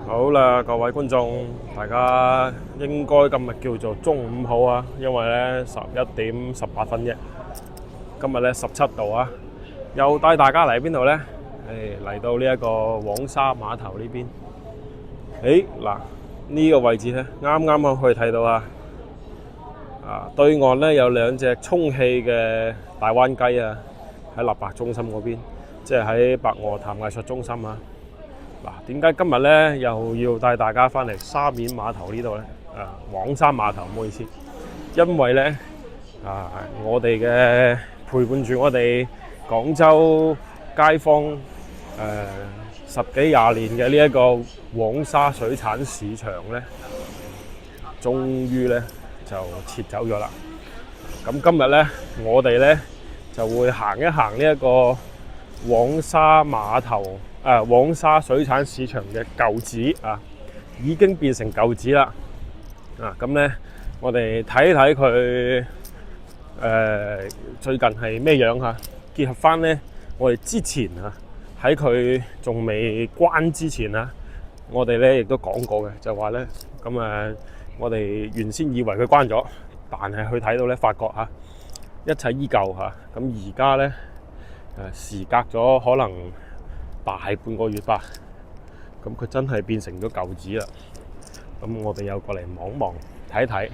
好啦，各位觀眾，大家應該今日叫做中午好啊，因為咧11點18分啫。今日咧17度啊，又帶大家嚟邊度咧？嚟到呢一個黃沙碼頭呢邊。嗱，呢個位置咧，啱啱可以睇到啊。對岸咧有兩隻充氣嘅大灣雞啊，喺立白中心嗰邊，即係喺白鵝潭藝術中心啊。嗱，點解今日咧又要帶大家翻嚟沙面碼頭呢度咧？黃沙碼頭，唔好意思，因為咧我哋嘅陪伴住我哋廣州街坊十幾廿年嘅呢一個黃沙水產市場咧，終於咧就撤走咗啦。咁今日咧，我哋咧就會行一行呢一個黃沙碼頭。黃沙水產市場嘅舊址已經變成舊址啦。咁咧，我哋睇睇佢最近係咩樣嚇，結合翻咧我哋之前喺佢仲未關之前我哋咧亦都講過嘅，就話咧我哋原先以為佢關咗，但係去睇到咧，發覺一切依舊咁而家咧時隔咗可能大半個月吧，咁佢真係變成咗舊址啦。咁我哋又過嚟望望睇睇。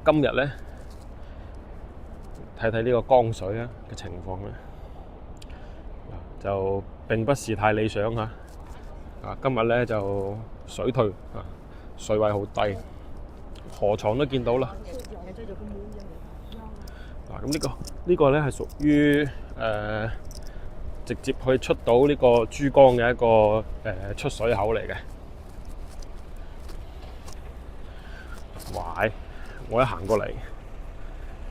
今日咧睇睇呢個江水嘅情況咧，就並不是太理想今日咧就水退水位好低，河床都見到啦。咁呢個咧係屬於直接可以出到呢個珠江嘅一個出水口嚟嘅。哇！我一行過嚟，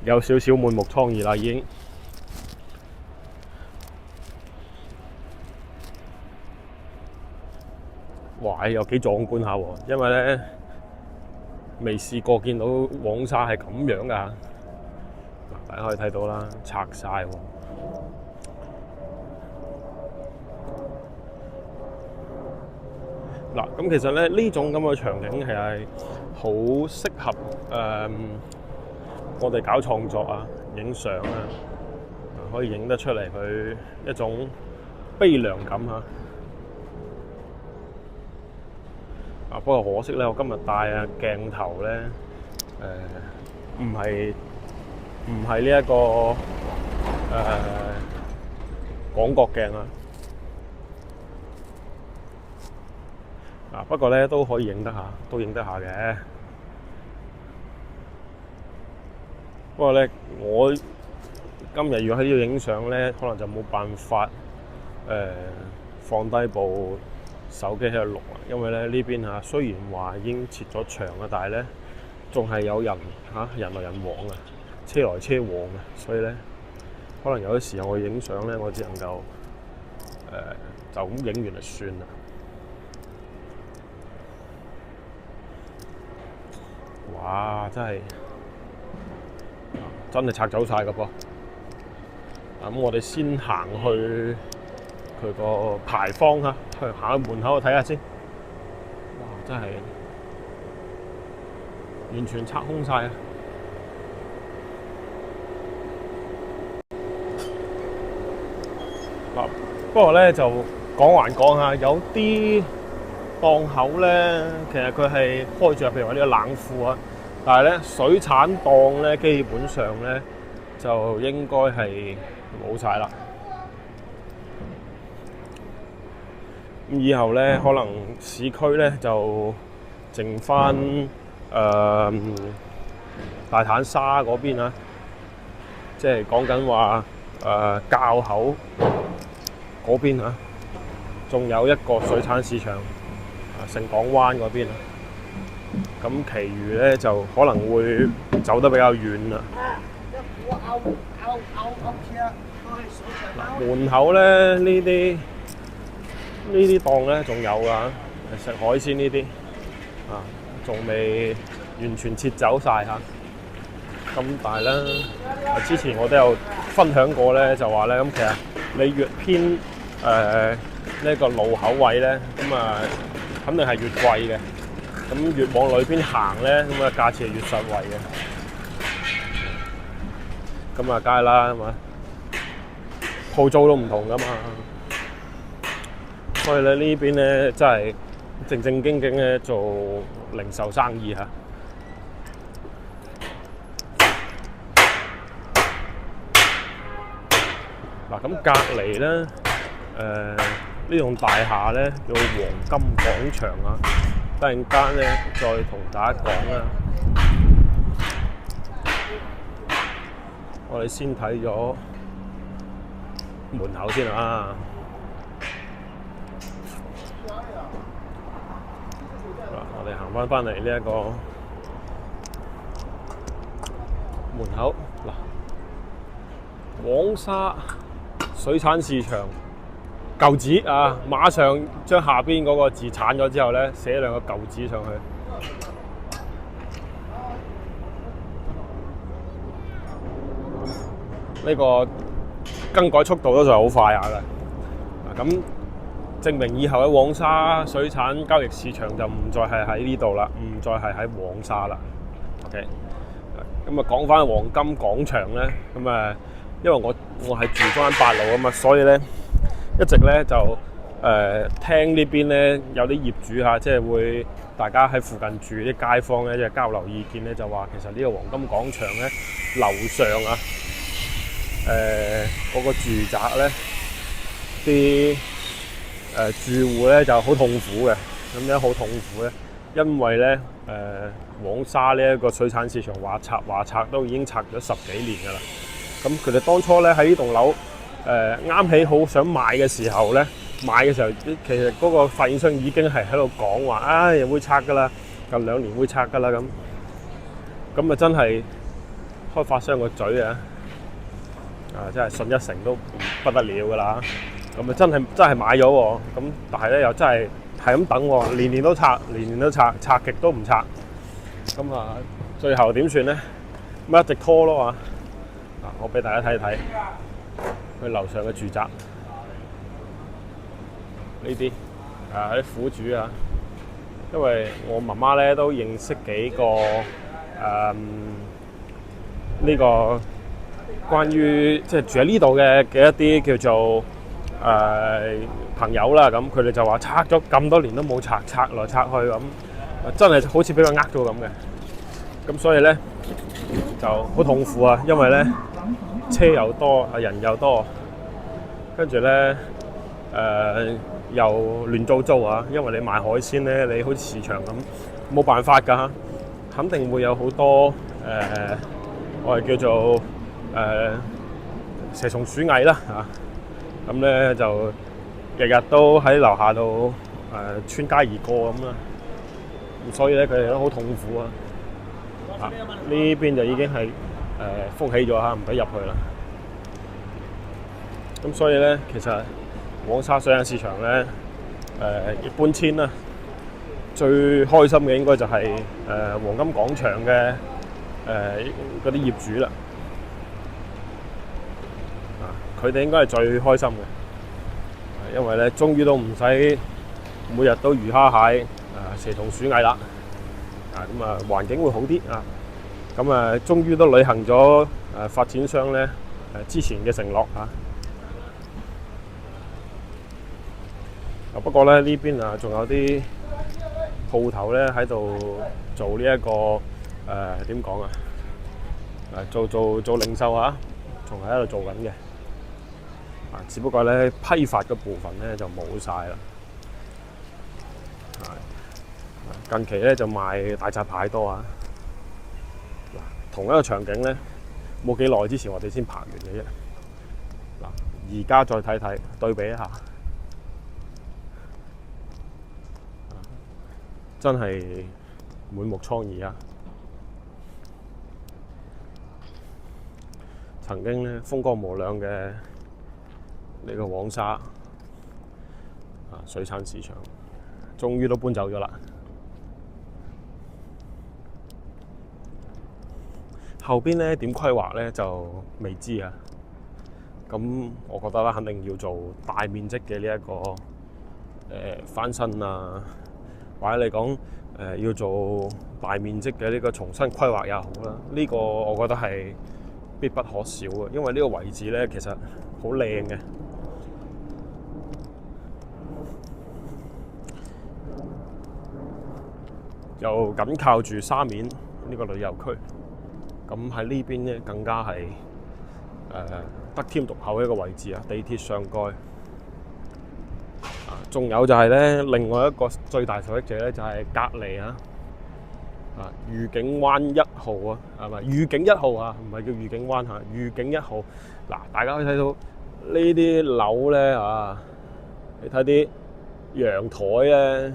有少少滿目瘡痍啦，已經。哇！又幾壯觀下喎，因為咧未試過見到黃沙係咁樣噶。大家可以睇到啦，拆晒喎。嗱，咁其實咧呢種咁嘅場景係好適合我哋搞創作影相可以影得出嚟佢一種悲涼感不過可惜咧，我今日帶鏡頭咧唔係呢一個廣角鏡不過咧都可以影得下，嘅。不過咧，我今日如果喺呢度影相咧，可能就冇辦法放低部手機喺度錄因為咧呢邊雖然話已經設咗牆但係咧仲係有人人來人往車來車往所以咧可能有啲時候我影相咧，我只能夠就咁影完就算啦。哇！真係拆走晒㗎噃。咁我哋先行去佢個牌坊去行去門口去睇下先。哇！真係完全拆空晒不過咧就講還講有啲檔口咧，其實佢係開著，譬如話呢個冷庫但係咧水產檔咧基本上咧就應該係冇晒啦。咁以後咧可能市區咧就剩翻大坦沙嗰邊即係講緊話滘口嗰邊仲有一個水產市場盛港灣嗰邊咁其餘咧就可能會走得比較遠啦。門口咧呢啲檔咧仲有㗎，食海鮮呢啲仲未完全撤走晒咁但係咧之前我都有分享過咧，就話咧咁其實你越偏呢個路口位咧，咁啊肯定係越貴嘅。咁越往裏邊行咧，咁啊價錢係越實惠嘅。咁啊，梗係啦，係嘛？鋪租都唔同噶嘛。所以咧呢邊咧真係正正經經咧做零售生意嚇。嗱，咁隔離咧，呢棟大廈咧叫黃金廣場啊。突然間咧，再同大家講啦。我哋先睇咗門口先啊。我哋行翻嚟呢一個門口嗱，黃沙水產市場舊址啊，馬上將下邊嗰個字剷咗之後咧，寫兩個舊址上去。呢個更改速度都仲係好快下嘅。咁證明以後喺黃沙水產交易市場就唔再係喺呢度啦，唔再係喺黃沙啦。OK， 咁啊講翻黃金廣場咧，咁啊因為我係住中間8路啊嘛，所以咧一直咧就聽呢邊咧有啲業主嚇，即係會大家喺附近住啲街坊咧，即係交流意見咧，就話其實呢個黃金廣場咧樓上啊，嗰個住宅咧啲住戶咧就好痛苦嘅。咁樣好痛苦咧，因為咧黃沙呢一個水產市場話拆都已經拆咗10幾年㗎啦。咁佢哋當初咧喺呢棟樓啱起好想賣嘅時候咧，其實嗰個發展商已經係喺度講話，會拆㗎啦，近2年會拆㗎啦咁。咁啊真係開發商個嘴啊！真係信一成都不得了㗎啦。咁啊真係買咗喎。咁但係咧又真係咁等喎，年年都拆，拆極都唔拆。咁啊最後點算咧？咁一直拖咯啊！我俾大家睇睇佢樓上嘅住宅呢啲啲苦主啊，因為我媽媽咧都認識幾個呢個關於即係住喺呢度嘅一啲叫做朋友啦，咁佢哋就話拆咗咁多年都冇拆來拆去咁，真係好似俾佢呃咗咁嘅。咁所以咧就好痛苦啊，因為咧車又多，人又多，跟住咧又亂糟糟啊！因為你賣海鮮咧，你好似市場咁，冇辦法㗎，肯定會有好多我哋叫做蛇蟲鼠蟻啦嚇。咁咧就日日都喺樓下度穿街而過咁啦。咁所以咧佢哋都好痛苦啊！呢邊就已經係封起咗嚇，唔俾入去啦。咁所以咧，其實黃沙水產市場咧搬遷啦，最開心嘅應該就係黃金廣場嘅嗰啲業主啦。佢哋應該係最開心嘅，因為咧終於都唔使每日都魚蝦蟹蛇蟲鼠蟻啦。咁啊環境會好啲啊。咁啊終於都履行咗發展商咧之前嘅承諾嚇。不過咧呢邊仲有啲鋪頭咧喺度做呢一個點講啊？做零售啊，仲係喺度做緊嘅。只不過咧批發嘅部分咧就冇晒啦。近期咧就賣大閘蟹多啊。同一個場景咧冇幾耐之前我哋先拍完嘅啫。而家再睇睇對比一下。真係滿目瘡痍啊！曾經咧風光無兩嘅呢個黃沙水產市場，終於都搬走咗啦。後邊咧點規劃咧就未知啊。咁我覺得啦，肯定要做大面積嘅呢一個翻新啊，或者你講要做大面積嘅呢個重新規劃也好啦，呢個我覺得係必不可少嘅，因為呢個位置咧其實好靚嘅，又緊靠住沙面呢個旅遊區，咁喺呢邊咧更加係得天獨厚嘅一個位置啊！地鐵上蓋，仲有就係咧另外一個最大受益者咧就係隔離愉景灣1號啊，係咪愉景1號啊？唔係叫愉景灣嚇，愉景1號。嗱，大家可以睇到呢啲樓咧你睇啲陽台咧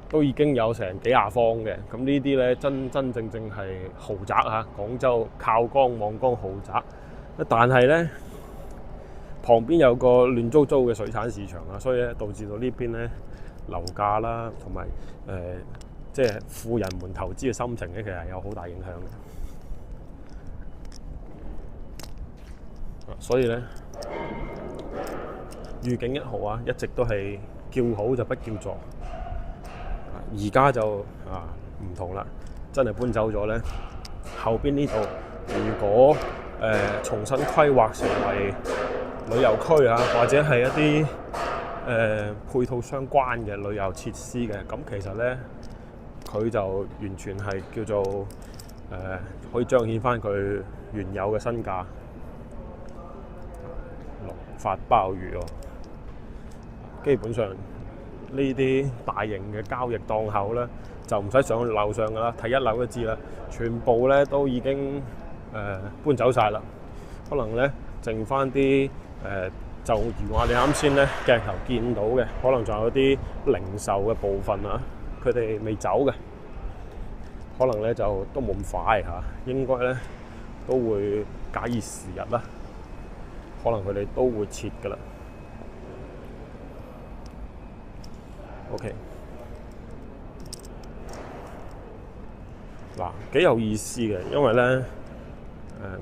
都已經有成幾廿方嘅。咁呢啲咧真正係豪宅嚇，廣州靠江望江豪宅。但係咧旁邊有個亂糟糟嘅水產市場啊，所以咧導致到呢邊咧樓價啦，同埋即係富人們投資嘅心情咧，其實係有好大影響嘅。所以咧，愉景1號啊，一直都係叫好就不叫座。而家就唔同啦，真係搬走咗咧。後邊呢度如果重新規劃成為旅遊區啊，或者係一啲配套相關嘅旅遊設施嘅，咁其實咧佢就完全係叫做可以彰顯翻佢原有嘅身價。龍發鮑魚基本上呢啲大型嘅交易檔口咧，就唔使上樓上噶啦，睇1樓都知啦，全部咧都已經搬走晒啦。可能咧剩翻啲就如我哋啱先咧鏡頭見到嘅，可能仲有啲零售嘅部分啊，佢哋未走嘅，可能咧就都冇咁快應該咧都會假以時日啦，可能佢哋都會撤噶啦。OK， 嗱，幾有意思嘅，因為咧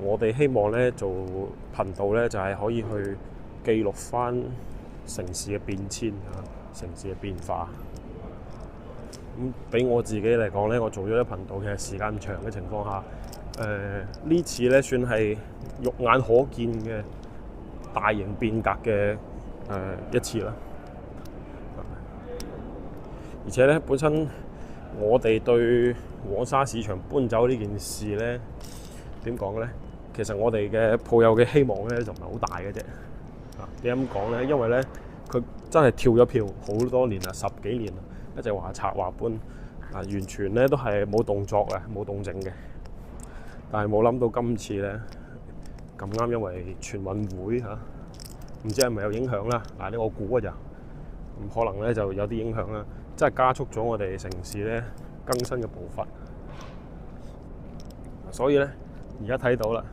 我哋希望咧做頻道咧就係可以去記錄翻城市嘅變遷城市嘅變化。咁俾我自己嚟講咧，我做咗啲頻道嘅時間長嘅情況下，呢次咧算係肉眼可見嘅大型變革嘅一次啦。而且咧，本身我哋對黃沙市場搬走呢件事咧，點講咧？其實我哋嘅抱有嘅希望咧就唔係好大嘅啫。點解咁講咧？因為咧佢真係跳咗票好多年啦，10幾年啦，一直話拆話搬完全咧都係冇動作嘅，冇動靜嘅。但係冇諗到今次咧咁啱，因為全運會唔知係咪有影響啦？呢我估嘅咋，咁可能咧就有啲影響啦，真係加速咗我哋城市咧更新嘅步伐。所以咧而家睇到啦，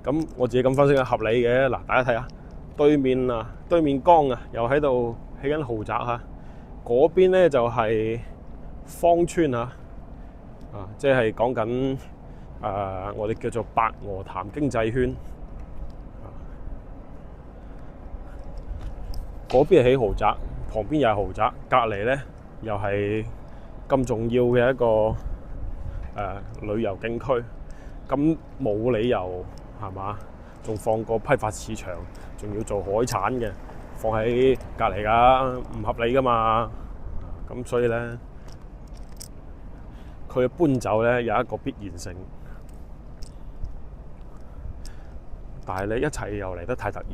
咁我自己咁分析係合理嘅。嗱，大家睇下對面江又喺度起緊豪宅嗰邊咧就係芳村即係講緊我哋叫做白鵝潭經濟圈。嗰邊係起豪宅，旁邊又係豪宅，隔離咧又係咁重要嘅一個旅遊景區，咁冇理由係嘛？仲放個批發市場，仲要做海產嘅，放喺隔離㗎，唔合理㗎嘛。咁所以咧，佢搬走咧有一個必然性，但係咧一切又嚟得太突然。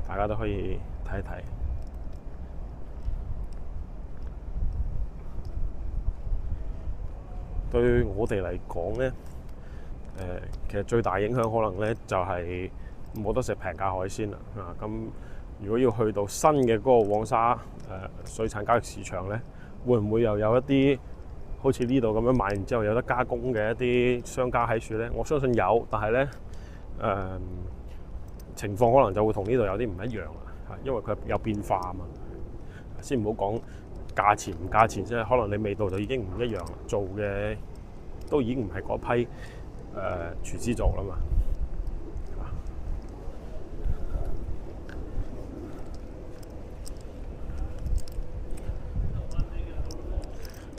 大家都可以睇一睇。對我哋嚟講咧，其實最大影響可能咧就係冇得食平價海鮮啦。咁如果要去到新嘅嗰個黃沙水產交易市場咧，會唔會又有一啲好似呢度咁樣買完之後有得加工嘅一啲商家喺處咧？我相信有，但係咧情況可能就會同呢度有啲唔一樣啦，因為佢有變化啊嘛。先唔好講價錢唔價錢啫，可能你味道就已經唔一樣啦，做嘅都已經唔係嗰批廚師做啦嘛。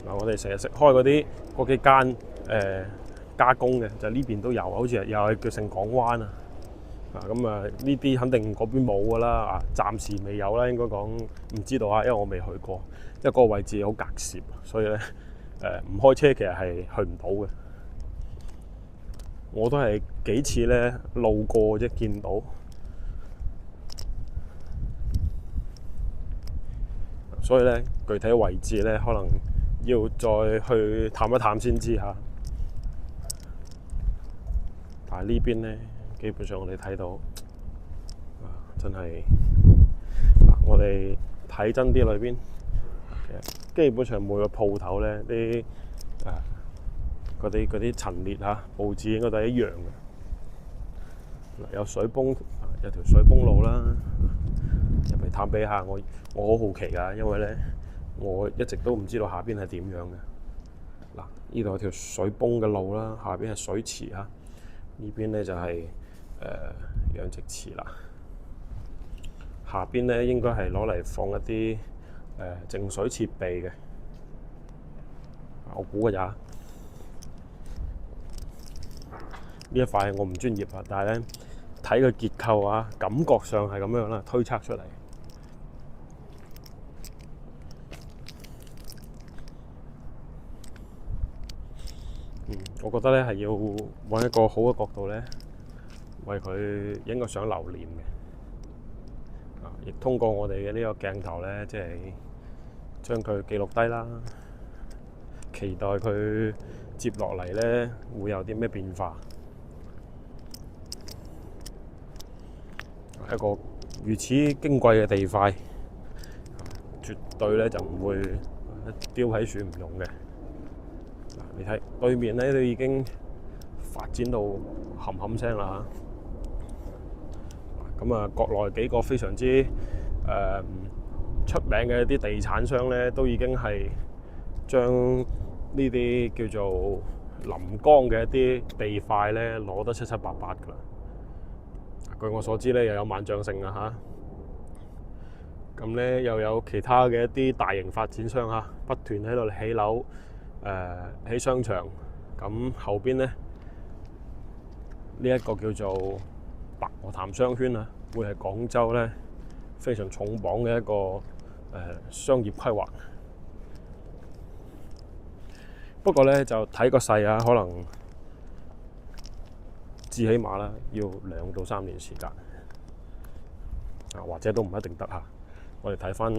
嗱，我哋成日食開嗰幾間加工嘅，就呢邊都有，好似又係叫盛港灣啊。咁啊，呢啲肯定嗰邊冇噶啦，啊，暫時未有啦，應該講唔知道啊，因為我未去過，因為嗰個位置好隔涉，所以咧唔開車其實係去唔到嘅。我都係幾次咧路過啫，見到，所以咧具體位置咧可能要再去探一探先知嚇。但係呢邊咧，基本上我哋睇到，真係我哋睇真啲裏邊，其實基本上每個鋪頭咧啲嗰啲陳列嚇佈置應該都係一樣嘅。有水泵，有條水泵路啦，入嚟探比下我好好奇㗎，因為咧我一直都唔知道下邊係點樣嘅。嗱，呢度有條水泵嘅路啦，下邊係水池嚇，呢邊咧就係養殖池啦。下邊咧應該係攞嚟放一啲淨水設備嘅，我估嘅咋。呢一塊我唔專業啊，但係咧睇個結構啊，感覺上係咁樣啦，推測出嚟。我覺得咧係要揾一個好嘅角度咧，為佢影個相留念嘅。亦通過我哋嘅呢個鏡頭咧，即係將佢記錄低啦。期待佢接落嚟咧會有啲咩變化。一個如此矜貴嘅地塊，絕對咧就唔會丟喺樹唔用嘅。你睇對面咧都已經發展到冚冚聲啦嚇。咁啊，國內幾個非常之出名嘅一啲地產商咧，都已經係將呢啲叫做臨江嘅一啲地塊咧攞得七七八八㗎啦。據我所知咧，又有萬象城啊嚇，咁咧又有其他嘅一啲大型發展商嚇，不斷喺度起樓、起商場。咁後邊咧呢一個叫做白鵝潭商圈啊，會係廣州咧非常重磅嘅一個商業規劃。不過咧就睇個勢啊，可能至起碼啦，要2到3年時間，或者都唔一定得嚇。我哋睇翻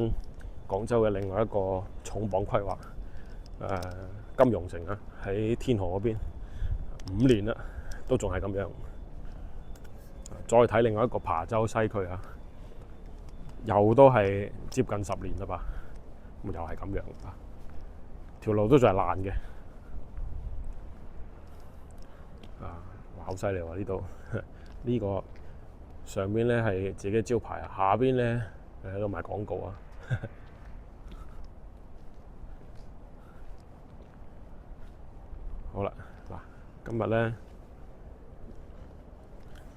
廣州嘅另外一個重磅規劃，金融城啊，喺天河嗰邊，5年啦，都仲係咁樣。再睇另外一個琶洲西區啊，又都係接近10年啦吧，又係咁樣啊，條路都仲係爛嘅。好犀利喎！呢度呢個上邊咧係自己招牌啊，下邊咧喺度賣廣告啊。好啦，嗱，今日咧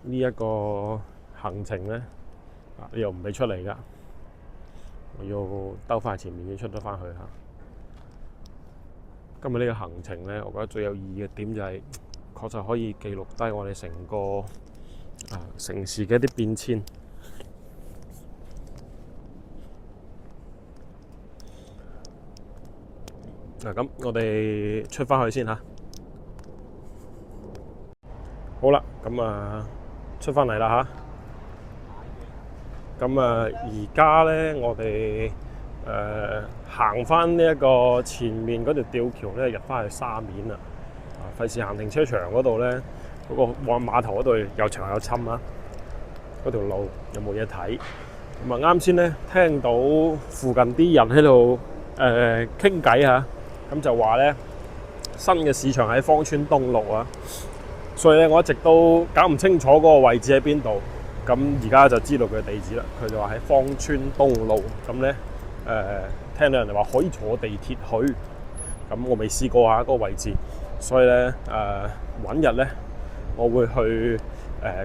呢一個行程咧，你又唔俾出嚟㗎，我要兜翻前面先出得翻去嚇。今日呢個行程咧，我覺得最有意義嘅點就係，確實可以記錄低我哋成個城市嘅一啲變遷。咁我哋出返去先嚇。好啦，咁出返嚟啦嚇。咁而家咧，我哋行返呢一個前面嗰條吊橋咧，入返去沙面啦。費事行停車場嗰度咧，嗰個往碼頭嗰度有長有深啊！嗰條路有冇嘢睇？咁啱先咧，聽到附近啲人喺度傾偈嚇，咁就話咧新嘅市場喺芳村東路啊，所以咧我一直都搞唔清楚嗰個位置喺邊度。咁而家就知道佢嘅地址啦，佢就話喺芳村東路。咁咧聽到人哋話可以坐地鐵去，咁我未試過嗰個位置，所以咧揾日咧我會去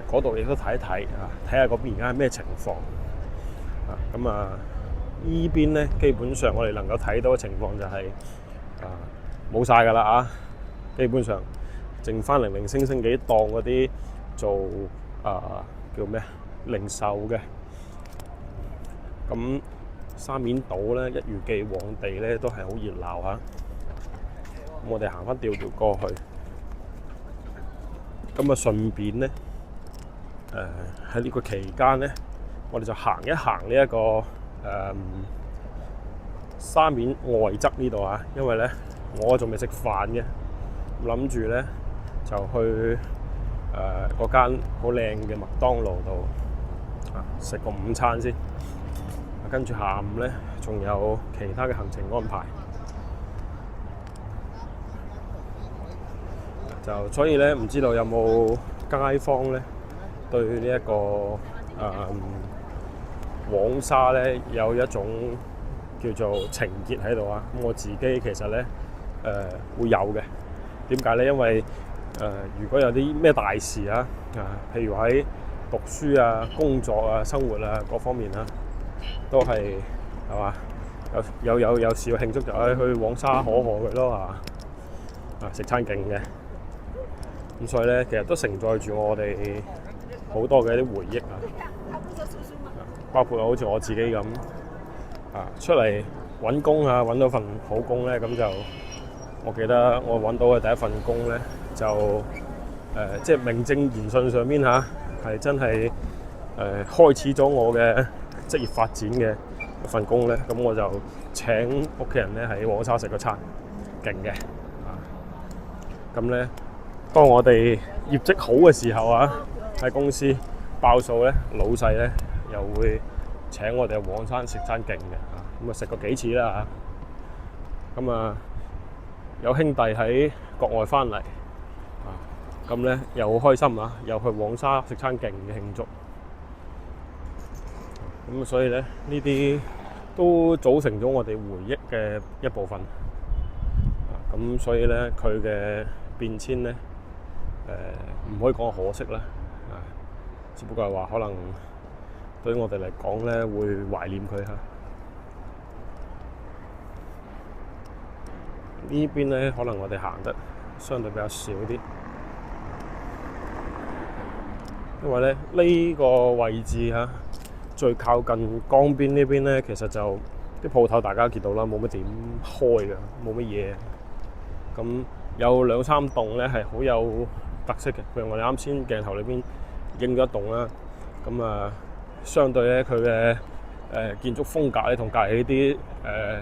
嗰度亦都睇一睇睇下嗰邊而家係咩情況咁依邊咧基本上我哋能夠睇到嘅情況就係冇晒㗎啦基本上剩翻零零星星幾檔嗰啲做叫咩零售嘅。咁沙面島咧一如既往地咧都係好熱鬧咁我哋行翻吊橋過去，咁順便咧喺呢個期間咧，我哋就行一行呢一個沙面外側呢度因為咧我仲未食飯嘅，諗住咧就去嗰間好靚嘅麥當勞度食個午餐先，跟住下午咧仲有其他嘅行程安排，就所以咧唔知道有冇街坊咧對呢一個黃沙咧有一種叫做情結喺度咁我自己其實咧會有嘅。點解咧？因為如果有啲咩大事譬如喺讀書工作生活各方面都係嘛有事要慶祝就去黃沙可賀佢咯食餐勁嘅。咁所以咧其實都承載住我哋好多嘅一啲回憶包括好似我自己咁出嚟揾工揾到份好工咧，咁就我記得我揾到嘅第一份工咧就即係名正言順上面係真係開始咗我嘅職業發展嘅一份工咧，咁我就請屋企人咧喺黃沙食個餐勁嘅咁咧當我哋業績好嘅時候喺公司爆數咧，老細咧又會請我哋喺黃沙食餐勁嘅咁食過幾次啦咁有兄弟喺國外翻嚟咁咧又好開心又去黃沙食餐勁嘅慶祝咁所以咧呢啲都組成咗我哋回憶嘅一部分咁所以咧佢嘅變遷咧唔可以講可惜啦只不過係話可能對於我哋嚟講咧會懷念佢呢邊咧可能我哋行得相對比較少啲，因為咧呢個位置最靠近江邊呢邊咧，其實就啲鋪頭大家見到啦，冇乜點開嘅，冇乜嘢。咁有兩三棟咧係好有特色嘅，譬如我哋啱先鏡頭裏邊影咗一棟啦。咁相對咧佢嘅建築風格咧同隔離呢啲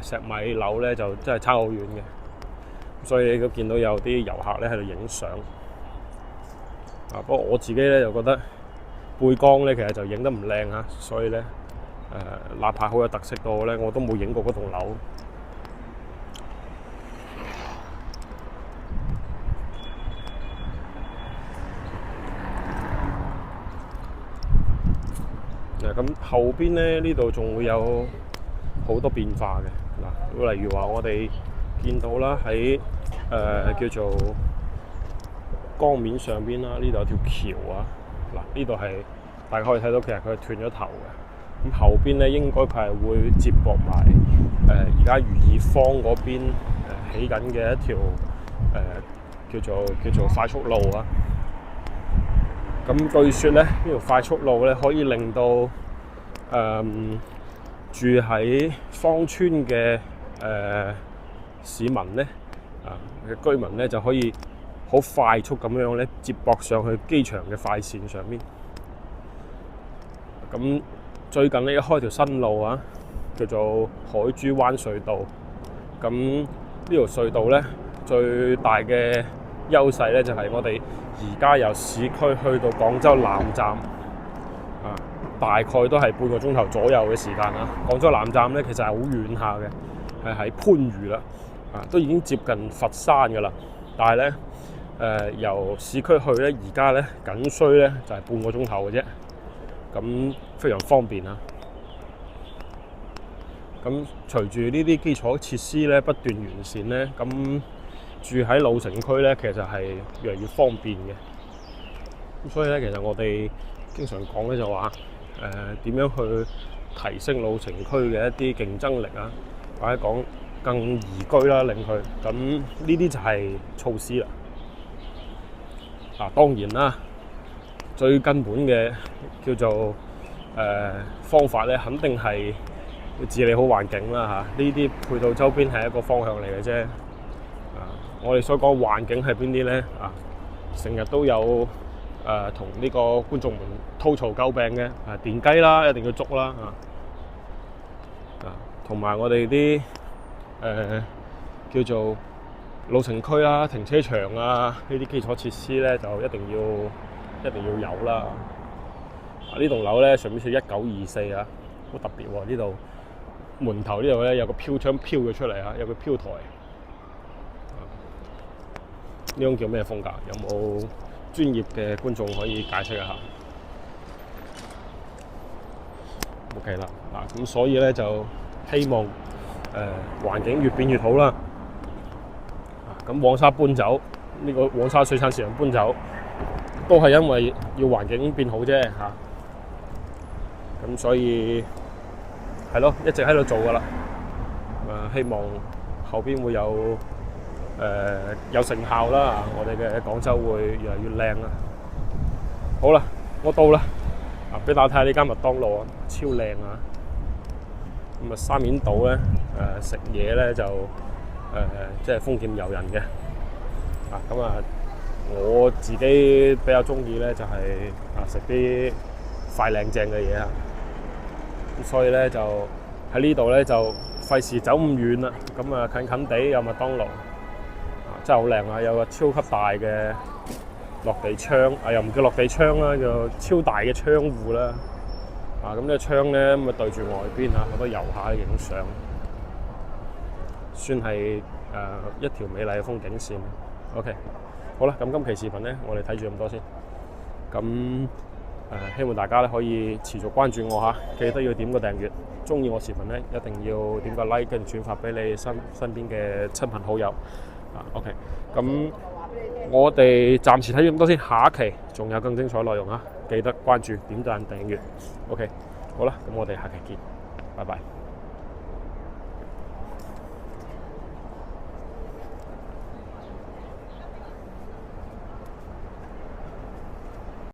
石米樓咧就真係差好遠嘅。所以你都見到有啲遊客咧喺度影相不過我自己咧就覺得背江咧其實就影得唔靚所以咧哪怕好有特色到咧，我都冇影過嗰棟樓。咁後邊咧呢度仲會有好多變化嘅例如話我哋見到啦喺叫做江面上邊啦，呢度有條橋呢度係大家可以睇到，其實佢係斷咗頭嘅。咁後邊咧應該佢係會接駁埋而家如意坊嗰邊起緊嘅一條叫做快速路咁據說咧呢條快速路咧可以令到住喺芳村嘅市民咧嘅居民咧就可以好快速咁樣咧接駁上去機場嘅快線上面。咁最近咧開條新路叫做海珠灣隧道。咁呢條隧道咧最大嘅優勢咧就係我哋而家由市區去到廣州南站大概都係半個鐘頭左右嘅時間廣州南站咧其實係好遠下嘅，係喺番禺啦都已經接近佛山噶啦。但係咧由市區去咧而家咧僅需咧就係半個鐘頭嘅啫，咁非常方便咁隨住呢啲基礎設施咧不斷完善咧，咁住喺老城區咧，其實係越嚟越方便嘅。咁所以咧，其實我哋經常講咧就話點樣去提升老城區嘅一啲競爭力啊，或者講更宜居啦，令佢咁呢啲就係措施啦。當然啦，最根本嘅叫做方法咧，肯定係要治理好環境啦嚇。呢啲配套周邊係一個方向嚟嘅啫。我哋所講環境係邊啲咧？成日都有同呢個觀眾們吐槽詬病嘅電雞啦，一定要捉啦同埋我哋啲叫做老城區啦、停車場啊呢啲基礎設施咧，就一定要有啦。呢棟樓咧上面寫1924啊，好特別喎！呢度門頭呢度咧有個飄窗飄咗出嚟啊，有個飄台。呢種叫咩風格？有冇專業嘅觀眾可以解釋一下 ？OK 啦，咁所以咧就希望環境越變越好啦。咁黃沙搬走，呢個黃沙水產市場搬走，都係因為要環境變好啫嚇。咁所以係咯，一直喺度做噶啦。希望後邊會有成效啦，我哋嘅廣州會越嚟越靚啦。好啦，我到啦，俾大家睇下呢間麥當勞啊，超靚啊！咁沙面島咧，食嘢咧就即係豐儉由人嘅。咁我自己比較中意咧就係食啲快靚正嘅嘢啊。咁所以咧就喺呢度咧就費事走咁遠啦。咁近近地有麥當勞。真係好靚啊！有個超級大嘅落地窗，又唔叫落地窗啦，叫超大嘅窗戶啦。咁呢個窗咧咁對住外邊好多遊客影相，算係一條美麗嘅風景線。OK， 好啦，咁今期視頻咧，我哋睇住咁多先。咁希望大家咧可以持續關注我嚇，記得要點個訂閱。中意我視頻咧，一定要點個 like， 跟住轉發俾你身邊嘅親朋好友。OK， 咁我哋暫時睇住咁多先，下一期仲有更精彩內容啊！記得關注、點讚、訂閱。OK， 好啦，咁我哋下期見，拜拜。